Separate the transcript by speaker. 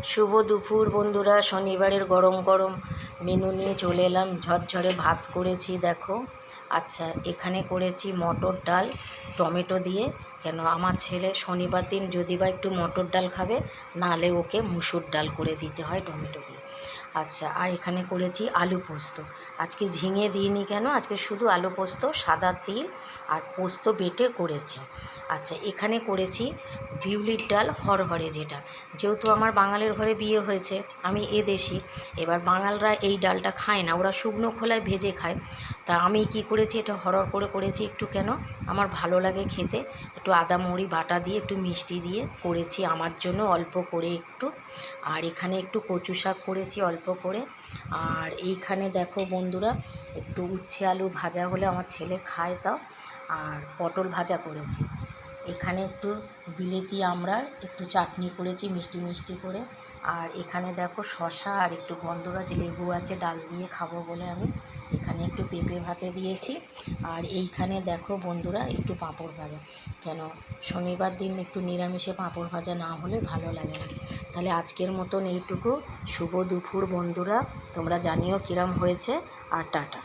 Speaker 1: শুভ দুপুর বন্ধুরা। শনিবারের গরম গরম মেনু নিয়ে চলে এলাম। ঝরঝরে ভাত করেছি দেখো। আচ্ছা, এখানে করেছি মটর ডাল টমেটো দিয়ে। কেন আমার ছেলে শনিবার দিন যদি বা একটু মটর ডাল খাবে, নাহলে ওকে মুসুর ডাল করে দিতে হয় টমেটো দিয়ে। আচ্ছা, আর এখানে করেছি আলু পোস্ত। আজকে ঝিঙে দিইনি কেন, আজকে শুধু আলু পোস্ত, সাদা তিল আর পোস্ত বেটে করেছি। আচ্ছা, এখানে করেছি বিউলির ডাল হরহরে, যেহেতু আমার বাঙালির ঘরে বিয়ে হয়েছে, আমি এদেশি। এবার বাঙালরা এই ডালটা খায় না, ওরা শুকনো খোলায় ভেজে খায়। তা আমি কি করেছি, এটা হরহর করে করেছি একটু, কেন আমার ভালো লাগে খেতে। একটু আদা মৌরি বাটা দিয়ে, একটু মিষ্টি দিয়ে করেছি আমার জন্য অল্প করে একটু। আর এখানে একটু কচু শাক করেছি অল্প করে। আর এইখানে দেখো বন্ধুরা, একটু উচ্ছে আলু ভাজা হলে আমার ছেলে খায় তাও। আর পটল ভাজা করেছি। এখানে একটু বিলেতি আমড়ার একটু চাটনি করেছি মিষ্টি মিষ্টি করে। আর এখানে দেখো শশা আর একটু গন্ধরাজ লেবু আছে, ডাল দিয়ে খাবো বলে আমি এখানে একটু পেঁপে ভাতে দিয়েছি। আর এইখানে দেখো বন্ধুরা, একটু পাঁপড় ভাজা। কেন শনিবার দিন একটু নিরামিষে পাঁপড় ভাজা না হলে ভালো লাগে না। তাহলে আজকের মতন এইটুকু। শুভ দুপুর বন্ধুরা, তোমরা জানিও কিরম হয়েছে। আর টাটা।